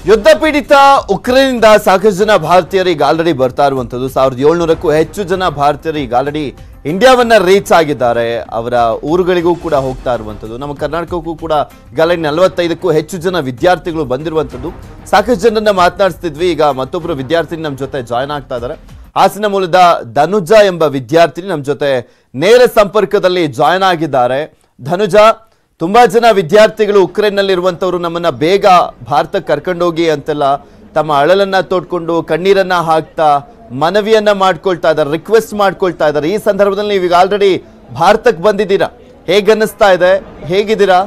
ಯುದ್ಧ ಪೀಡಿತ ಉಕ್ರೇನ್ನಿಂದ ಸಾಕಷ್ಟು ಜನ ಭಾರತೀಯರು ಈಗ ಆಲ್ರೆಡಿ ಬರ್ತಾ ಇರುವಂತದ್ದು 1700ಕ್ಕೂ ಹೆಚ್ಚು ಜನ ಭಾರತೀಯರು ಈಗ ಆಲ್ರೆಡಿ ಇಂಡಿಯಾವನ್ನ ರೀಚ್ ಆಗಿದ್ದಾರೆ. ಅವರ ಊರುಗಳಿಗೂ ಕೂಡ ಹೋಗ್ತಾ ಇರುವಂತದ್ದು. ನಮ್ಮ ಕರ್ನಾಟಕಕ್ಕೂ ಕೂಡ ಈಗಾಗಲೇ 45ಕ್ಕೂ ಹೆಚ್ಚು ಜನ ವಿದ್ಯಾರ್ಥಿಗಳು ಬಂದಿರುವಂತದ್ದು. ಸಾಕಷ್ಟು ಜನರನ್ನ ಮಾತನಾಡಿಸ್ತಿದ್ವಿ. ಈಗ ಮತ್ತೊಬ್ಬರು ವಿದ್ಯಾರ್ಥಿನಿ ನಮ್ಮ ಜೊತೆ ಜಾಯ್ನ್ ಆಗ್ತಾ ಇದ್ದಾರೆ. ಹಾಸನ ಮೂಲದ ಧನುಜಾ ಎಂಬ ವಿದ್ಯಾರ್ಥಿನಿ ನಮ್ಮ ಜೊತೆ ನೇರ ಸಂಪರ್ಕದಲ್ಲಿ ಜಾಯ್ನ್ ಆಗಿದ್ದಾರೆ. ಧನುಜಾ, ತುಂಬಾ ಜನ ವಿದ್ಯಾರ್ಥಿಗಳು ಉಕ್ರೇನ್ನಲ್ಲಿ ಇರುವಂತವರು ನಮ್ಮನ್ನ ಬೇಗ ಭಾರತಕ್ಕೆ ಕರ್ಕೊಂಡೋಗಿ ಅಂತೆಲ್ಲ ತಮ್ಮ ಅಳಲನ್ನ ತೋಡ್ಕೊಂಡು ಕಣ್ಣೀರನ್ನ ಹಾಕ್ತಾ ಮನವಿಯನ್ನ ಮಾಡ್ಕೊಳ್ತಾ ಇದ್ದಾರೆ, ರಿಕ್ವೆಸ್ಟ್ ಮಾಡ್ಕೊಳ್ತಾ ಇದ್ದಾರೆ. ಈ ಸಂದರ್ಭದಲ್ಲಿ ನೀವು ಈಗ ಆಲ್ರೆಡಿ ಭಾರತಕ್ಕೆ ಬಂದಿದ್ದೀರಾ, ಹೇಗನ್ನಿಸ್ತಾ ಇದೆ, ಹೇಗಿದ್ದೀರಾ?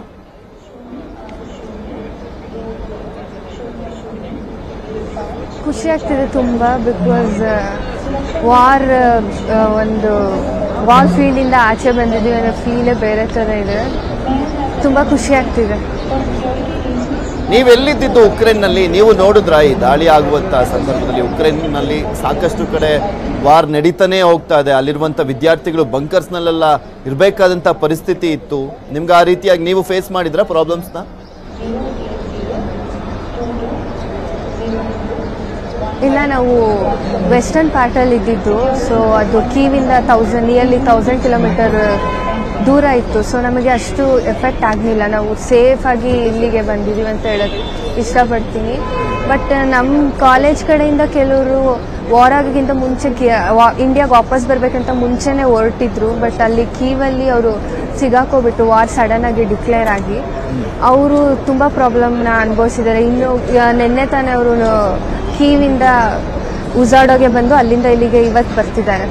ಖುಷಿ ಆಗ್ತಿದೆ ತುಂಬಾ. ಬಿಕಾಸ್ ವಾರ್ ಒಂದು ಫೀಲ್ಡಿಂದ ಆಚೆ ಬಂದಿದ್ದೀವಿ ಅನ್ನೋ ಫೀಲೇ ಬೇರೆ ಥರ ಇದೆ. ತುಂಬಾ ಖುಷಿ ಆಗ್ತಿದೆ. ನೀವೆಲ್ಲಿದ್ದು ಉಕ್ರೇನ್ನಲ್ಲಿ? ನೀವು ನೋಡಿದ್ರ ಈ ದಾಳಿ ಆಗುವಂತ ಸಂದರ್ಭದಲ್ಲಿ ಉಕ್ರೇನ್ನಲ್ಲಿ ಸಾಕಷ್ಟು ಕಡೆ ವಾರ್ ನಡೀತಾನೆ ಹೋಗ್ತಾ ಇದೆ. ಅಲ್ಲಿರುವಂತ ವಿದ್ಯಾರ್ಥಿಗಳು ಬಂಕರ್ಸ್ನಲ್ಲೆಲ್ಲ ಇರಬೇಕಾದಂತ ಪರಿಸ್ಥಿತಿ ಇತ್ತು. ನಿಮ್ಗೆ ಆ ರೀತಿಯಾಗಿ ನೀವು ಫೇಸ್ ಮಾಡಿದ್ರ ಪ್ರಾಬ್ಲಮ್ಸ್ನ? ಇಲ್ಲ, ನಾವು ವೆಸ್ಟರ್ನ್ ಪಾರ್ಟಲ್ಲಿ ಇದ್ದಿದ್ದು. ಸೊ ಅದು ಕೀವಿಂದ ನಿಯರ್ಲಿ 1000 ಕಿಲೋಮೀಟರ್ ದೂರ ಇತ್ತು. ಸೊ ನಮಗೆ ಅಷ್ಟು ಎಫೆಕ್ಟ್ ಆಗಲಿಲ್ಲ. ನಾವು ಸೇಫಾಗಿ ಇಲ್ಲಿಗೆ ಬಂದಿದ್ದೀವಿ ಅಂತ ಹೇಳೋದು ಇಷ್ಟಪಡ್ತೀನಿ. ಬಟ್ ನಮ್ಮ ಕಾಲೇಜ್ ಕಡೆಯಿಂದ ಕೆಲವರು ವಾರ್ ಆಗೋಕ್ಕಿಂತ ಮುಂಚೆ ಇಂಡಿಯಾಗೆ ವಾಪಸ್ ಬರಬೇಕಂತ ಮುಂಚೆನೇ ಹೊರಟಿದ್ರು. ಬಟ್ ಅಲ್ಲಿ ಕೀವಲ್ಲಿ ಅವರು ಸಿಗಾಕೋಬಿಟ್ಟು ವಾರ್ ಸಡನ್ ಆಗಿ ಡಿಕ್ಲೇರ್ ಆಗಿ ಅವರು ತುಂಬ ಪ್ರಾಬ್ಲಮ್ನ ಅನುಭವಿಸಿದ್ದಾರೆ. ಇನ್ನು ನಿನ್ನೆ ತಾನೇ ಅವರು ಕೀವಿಂದ ಉಜಾಡೋಗೆ ಬಂದು ಅಲ್ಲಿಂದ ಇಲ್ಲಿಗೆ ಇವತ್ತು ಬರ್ತಿದ್ದಾರೆ.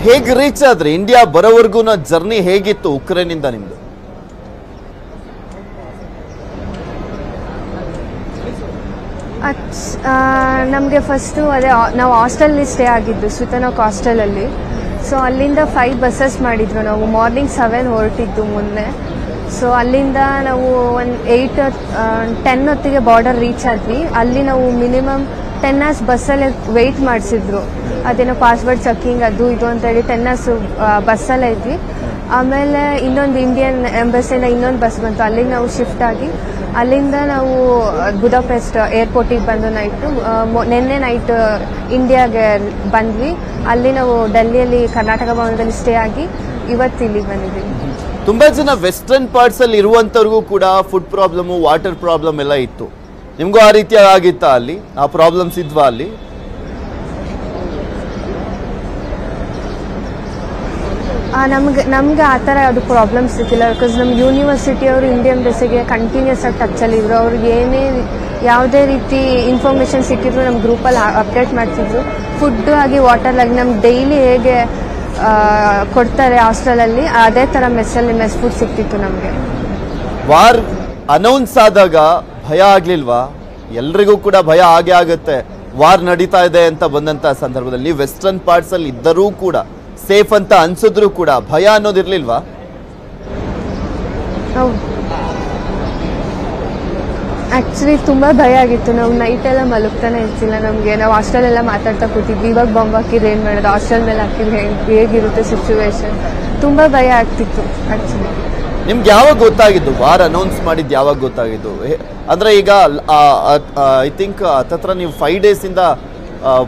ಹೇಗೆ ರೀಚ್ ಆದ್ರಿ? ಇಂಡಿಯಾ ಬರೋವರೆಗೂ ಜರ್ನಿ ಹೇಗಿತ್ತು ಉಕ್ರೇನಿಂದ ನಿಮ್ದು? ನಮಗೆ ಫಸ್ಟು ಅದೇ ನಾವು ಹಾಸ್ಟೆಲಲ್ಲಿ ಸ್ಟೇ ಆಗಿದ್ದು, ಸ್ವಿತನೋಕ್ ಹಾಸ್ಟೆಲಲ್ಲಿ. ಸೊ ಅಲ್ಲಿಂದ 5 ಬಸ್ಸಸ್ ಮಾಡಿದ್ರು. ನಾವು ಮಾರ್ನಿಂಗ್ 7 ಹೊರಟಿದ್ದು ಮೊನ್ನೆ. ಸೊ ಅಲ್ಲಿಂದ ನಾವು ಒಂದು 10 ಹೊತ್ತಿಗೆ ಬಾರ್ಡರ್ ರೀಚ್ ಆದ್ವಿ. ಅಲ್ಲಿ ನಾವು ಮಿನಿಮಮ್ 10 hours ಬಸ್ಸಲ್ಲೇ ವೆಯ್ಟ್ ಮಾಡಿಸಿದ್ರು. ಅದೇನೋ ಪಾಸ್ವರ್ಡ್ ಚೆಕಿಂಗ್ ಅದು ಇದು ಅಂತೇಳಿ 10 hours ಬಸ್ಸಲ್ಲೇ ಇದ್ವಿ. ಆಮೇಲೆ ಇನ್ನೊಂದು ಇಂಡಿಯನ್ ಎಂಬಸಿಯಿಂದ ಇನ್ನೊಂದು ಬಸ್ ಬಂತು. ಅಲ್ಲಿಗೆ ನಾವು ಶಿಫ್ಟ್ ಆಗಿ ಅಲ್ಲಿಂದ ನಾವು ಬುಡಾಪೆಸ್ಟ್ ಏರ್ಪೋರ್ಟಿಗೆ ಬಂದು ನಿನ್ನೆ ನೈಟ್ ಇಂಡಿಯಾಗೆ ಬಂದ್ವಿ. ಅಲ್ಲಿ ನಾವು ಡೆಲ್ಲಿಯಲ್ಲಿ ಕರ್ನಾಟಕ ಭವನದಲ್ಲಿ ಸ್ಟೇ ಆಗಿ ಇವತ್ತು ಇಲ್ಲಿಗೆ ಬಂದಿದ್ದೀವಿ. ತುಂಬಾ ಜನ ವೆಸ್ಟರ್ನ್ ಪಾರ್ಟ್ಸ್ ಅಲ್ಲಿ ಇರುವಂತವ್ರಿಗೂ ಕೂಡ ಫುಡ್ ಪ್ರಾಬ್ಲಮ್, ವಾಟರ್ ಪ್ರಾಬ್ಲಮ್ ಎಲ್ಲ ಇತ್ತು. ನಿಮ್ಗೂ ಆ ರೀತಿ ಆಗಿತ್ತಾ? ಅಲ್ಲಿ ಆ ಪ್ರಾಬ್ಲಮ್ಸ್ ಇದ್ವಾ ಅಲ್ಲಿ? ನಮ್ಗೆ ಆ ಥರ ಯಾವುದು ಪ್ರಾಬ್ಲಮ್ಸ್ ಇದ್ದಿಲ್ಲ. ಬಿಕಾಸ್ ನಮ್ಮ ಯೂನಿವರ್ಸಿಟಿಯವರು ಇಂಡಿಯನ್ ಬೇಸಿಗೆ ಕಂಟಿನ್ಯೂಸ್ ಆಗಿ ಟಚ್ಚಲ್ಲಿದ್ರು. ಅವ್ರಿಗೆ ಯಾವುದೇ ರೀತಿ ಇನ್ಫಾರ್ಮೇಷನ್ ಸಿಕ್ಕಿದ್ರು ನಮ್ಮ ಗ್ರೂಪಲ್ಲಿ ಅಪ್ಡೇಟ್ ಮಾಡ್ತಿದ್ರು. ಫುಡ್ ಆಗಿ ವಾಟರ್ ಆಗಿ ನಮ್ಗೆ ಡೈಲಿ ಹೇಗೆ ಕೊಡ್ತಾರೆ ಹಾಸ್ಟೆಲಲ್ಲಿ, ಅದೇ ಥರ ಮೆಸ್ ಫುಡ್ ಸಿಕ್ತಿತ್ತು ನಮಗೆ. ವಾರ್ ಅನೌನ್ಸ್ ಆದಾಗ ಭಯ ಆಗ್ಲಿಲ್ವಾ? ಎಲ್ರಿಗೂ ಕೂಡ ಭಯ ಆಗೇ ಆಗುತ್ತೆ. ವಾರ್ ನಡೀತಾ ಇದೆ ಅಂತ ಬಂದಂತ ಸಂದರ್ಭದಲ್ಲಿ ವೆಸ್ಟರ್ನ್ ಪಾರ್ಟ್ಸ್ ಅಲ್ಲಿ ಇದ್ದರೂ ಕೂಡ ಸೇಫ್ ಅಂತ ಅನ್ಸಿದ್ರು ಕೂಡ ಭಯ ಅನ್ನೋದಿರ್ಲಿಲ್ವಾ? ಆ್ಯಕ್ಚುಲಿ ತುಂಬ ಭಯ ಆಗಿತ್ತು. ನಾವು ನೈಟೆಲ್ಲ ಮಲಗ್ತಾನೆ ಇರ್ತಿಲ್ಲ. ನಮಗೆ ನಾವು ಹಾಸ್ಟೆಲೆಲ್ಲ ಮಾತಾಡ್ತಾ ಕೂತಿದ್ವಿ. ಇವಾಗ ಬಾಂಬ್ ಹಾಕಿದ್ರೆ ಏನು ಮಾಡೋದು, ಹಾಸ್ಟೆಲ್ ಮೇಲೆ ಹಾಕಿದ್ರೆ ಹೇಗಿರುತ್ತೆ ಸಿಚುವೇಶನ್, ತುಂಬ ಭಯ ಆಗ್ತಿತ್ತು. ಆ್ಯಕ್ಚುಲಿ ನಿಮ್ಗೆ ಯಾವಾಗ ಗೊತ್ತಾಗಿದ್ದು? ವಾರ್ ಅನೌನ್ಸ್ ಮಾಡಿದ್ದು ಯಾವಾಗ ಗೊತ್ತಾಗಿದ್ದು? ಅಂದ್ರೆ ಈಗ ಐ ಥಿಂಕ್ ಹತ್ತತ್ರ ನೀವು 5 days ಇಂದ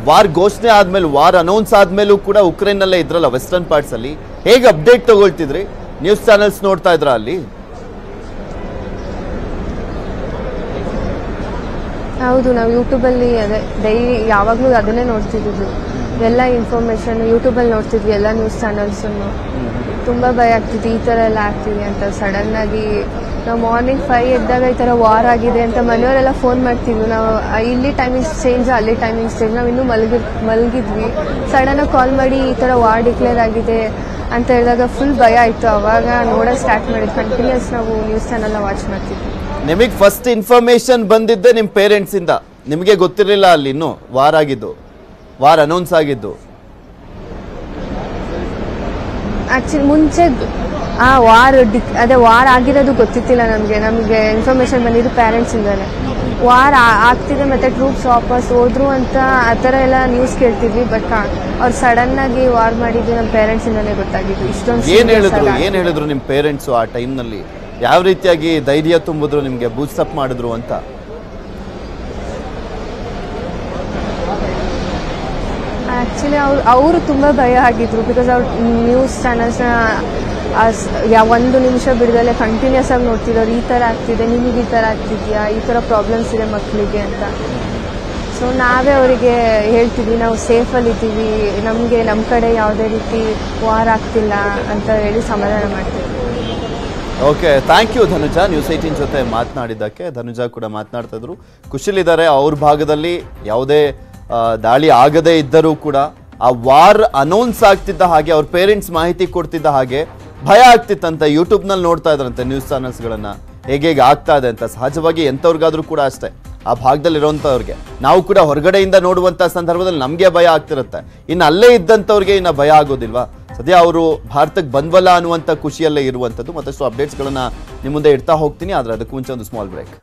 ವಾರ್ ಘೋಷಣೆ ಆದ್ಮೇಲೆ, ವಾರ್ ಅನೌನ್ಸ್ ಆದ್ಮೇಲೂ ಕೂಡ ಉಕ್ರೇನ್ನಲ್ಲೇ ಇದ್ರಲ್ಲ ವೆಸ್ಟರ್ನ್ ಪಾರ್ಟ್ಸ್ ಅಲ್ಲಿ. ಹೇಗೆ ಅಪ್ಡೇಟ್ ತಗೊಳ್ತಿದ್ರಿ? ನ್ಯೂಸ್ ಚಾನೆಲ್ಸ್ ನೋಡ್ತಾ ಇದ್ರ ಅಲ್ಲಿ? ಹೌದು, ನಾವು ಯೂಟ್ಯೂಬಲ್ಲಿ ಅದೇ ಡೈಲಿ ಯಾವಾಗಲೂ ಅದನ್ನೇ ನೋಡ್ತಿದ್ವಿ. ಎಲ್ಲ ಇನ್ಫಾರ್ಮೇಷನ್ ಯೂಟ್ಯೂಬಲ್ಲಿ ನೋಡ್ತಿದ್ವಿ, ಎಲ್ಲ ನ್ಯೂಸ್ ಚಾನಲ್ಸನ್ನು. ತುಂಬ ಭಯ ಆಗ್ತಿತ್ತು ಈ ಥರ ಎಲ್ಲ ಆಗ್ತಿದೆ ಅಂತ. ಸಡನ್ನಾಗಿ ನಾವು ಮಾರ್ನಿಂಗ್ 5 ಎದ್ದಾಗ ಈ ಥರ ವಾರ್ ಆಗಿದೆ ಅಂತ ಮನೆಯವರೆಲ್ಲ ಫೋನ್ ಮಾಡ್ತಿದ್ವಿ. ನಾವು ಇಲ್ಲಿ ಟೈಮಿಂಗ್ಸ್ ಚೇಂಜ್, ಅಲ್ಲಿ ಟೈಮಿಂಗ್ಸ್ ಚೇಂಜ್. ನಾವು ಇನ್ನೂ ಮಲಗಿದ್ವಿ. ಸಡನ್ನಾಗಿ ಕಾಲ್ ಮಾಡಿ ಈ ಥರ ವಾರ್ ಡಿಕ್ಲೇರ್ ಆಗಿದೆ ಅಂತ ಹೇಳಿದಾಗ ಫುಲ್ ಭಯ ಆಯಿತು. ಆವಾಗ ನೋಡೋಕೆ ಸ್ಟಾರ್ಟ್ ಮಾಡಿದ್ವಿ. ಕಂಟಿನ್ಯೂಸ್ ನಾವು ನ್ಯೂಸ್ ಚಾನಲ್ನ ವಾಚ್ ಮಾಡ್ತಿದ್ವಿ. ನಿಮಗೆ ಫಸ್ಟ್ ಇನ್ಫಾರ್ಮೇಶನ್ ಬಂದಿದ್ದೆ ನಿಮ್ಮ ಪೇರೆಂಟ್ಸ್ ಇಂದ? ನಿಮಗೆ ಗೊತ್ತಿರಲಿಲ್ಲ ಅಲ್ಲಿ ಇನ್ನೂ ವಾರ್ ಆಗಿದ್ದು, ವಾರ್ ಅನೌನ್ಸ್ ಆಗಿದ್ದು? ಆ್ಯಕ್ಚುಲಿ ಮುಂಚೆ ವಾರ್ ಆಗಿರೋದು ಗೊತ್ತಿತ್ತಿಲ್ಲ ನಮಗೆ ಇನ್ಫಾರ್ಮೇಷನ್ ಬಂದಿದ್ದು ಪೇರೆಂಟ್ಸಿಂದಾನೆ. ವಾರ್ ಆಗ್ತಿದೆ ಮತ್ತು ಟ್ರೂಪ್ಸ್ ವಾಪಸ್ ಹೋದ್ರು ಅಂತ ಆ ಥರ ಎಲ್ಲ ನ್ಯೂಸ್ ಕೇಳ್ತಿದ್ವಿ. ಬಟ್ ಅವ್ರು ಸಡನ್ನಾಗಿ ವಾರ್ ಮಾಡಿದ್ದು ನಮ್ಮ ಪೇರೆಂಟ್ಸಿಂದಾನೇ ಗೊತ್ತಾಗಿದ್ದು. ಇಷ್ಟೊಂದು ಏನು ಹೇಳಿದ್ರು ನಿಮ್ಮ ಪೇರೆಂಟ್ಸು ಆ ಟೈಮ್ನಲ್ಲಿ? ಯಾವ ರೀತಿಯಾಗಿ ಧೈರ್ಯ ತುಂಬಿದ್ರು, ನಿಮಗೆ ಬೂಸ್ಟಪ್ ಮಾಡಿದ್ರು ಅಂತ? ಆ್ಯಕ್ಚುಲಿ ಅವರು ತುಂಬ ಭಯ ಆಗಿದ್ರು. ಬಿಕಾಸ್ ಅವ್ರು ನ್ಯೂಸ್ ಚಾನಲ್ಸ್ನ ಒಂದು ನಿಮಿಷ ಬಿಡದಲ್ಲೇ ಕಂಟಿನ್ಯೂಸ್ ಆಗಿ ನೋಡ್ತಿದ್ದವ್ರು. ಈ ಥರ ಆಗ್ತಿದೆ, ನಿಮಗೆ ಈ ಥರ ಆಗ್ತಿದೆಯಾ, ಈ ಥರ ಪ್ರಾಬ್ಲಮ್ಸ್ ಇದೆ ಮಕ್ಕಳಿಗೆ ಅಂತ. ಸೊ ನಾವೇ ಅವರಿಗೆ ಹೇಳ್ತೀವಿ, ನಾವು ಸೇಫಲ್ಲಿದ್ದೀವಿ, ನಮ್ಮ ಕಡೆ ಯಾವುದೇ ರೀತಿ ವಾರ್ ಆಗ್ತಿಲ್ಲ ಅಂತ ಹೇಳಿ ಸಮಾಧಾನ ಮಾಡ್ತೀವಿ. Okay, thank you Dhanuja. News18 ಜೊತೆ ಮಾತನಾಡಿದ್ದಕ್ಕೆ. ಧನುಜಾ ಕೂಡ ಮಾತನಾಡ್ತಾ ಇದ್ರು, ಖುಷಿಲಿದ್ದಾರೆ. ಅವ್ರ ಭಾಗದಲ್ಲಿ ಯಾವುದೇ ದಾಳಿ ಆಗದೇ ಇದ್ದರೂ ಕೂಡ ಆ ವಾರ್ ಅನೌನ್ಸ್ ಆಗ್ತಿದ್ದ ಹಾಗೆ, ಅವ್ರ ಪೇರೆಂಟ್ಸ್ ಮಾಹಿತಿ ಕೊಡ್ತಿದ್ದ ಹಾಗೆ ಭಯ ಆಗ್ತಿತ್ತಂತೆ. ಯೂಟ್ಯೂಬ್ನಲ್ಲಿ ನೋಡ್ತಾ ಇದ್ರಂತೆ ನ್ಯೂಸ್ ಚಾನಲ್ಸ್ಗಳನ್ನು, ಹೇಗೆ ಆಗ್ತಾ ಇದೆ ಅಂತ. ಸಹಜವಾಗಿ ಎಂಥವ್ರಿಗಾದ್ರೂ ಕೂಡ ಅಷ್ಟೇ, ಆ ಭಾಗದಲ್ಲಿರೋಂಥವ್ರಿಗೆ. ನಾವು ಕೂಡ ಹೊರಗಡೆಯಿಂದ ನೋಡುವಂಥ ಸಂದರ್ಭದಲ್ಲಿ ನಮಗೆ ಭಯ ಆಗ್ತಿರುತ್ತೆ. ಇನ್ನು ಅಲ್ಲೇ ಇದ್ದಂಥವ್ರಿಗೆ ಇನ್ನು ಭಯ ಆಗೋದಿಲ್ವಾ? ಸದ್ಯ ಅವರು ಭಾರತಕ್ಕೆ ಬಂದ್ವಲ್ಲ ಅನ್ನುವಂಥ ಖುಷಿಯಲ್ಲೇ ಇರುವಂಥದ್ದು. ಮತ್ತಷ್ಟು ಅಪ್ಡೇಟ್ಸ್ಗಳನ್ನು ನಿಮ್ಮ ಮುಂದೆ ಇಡ್ತಾ ಹೋಗ್ತೀನಿ. ಆದರೆ ಅದಕ್ಕೂ ಮುಂಚೆ ಒಂದು ಸ್ಮಾಲ್ ಬ್ರೇಕ್.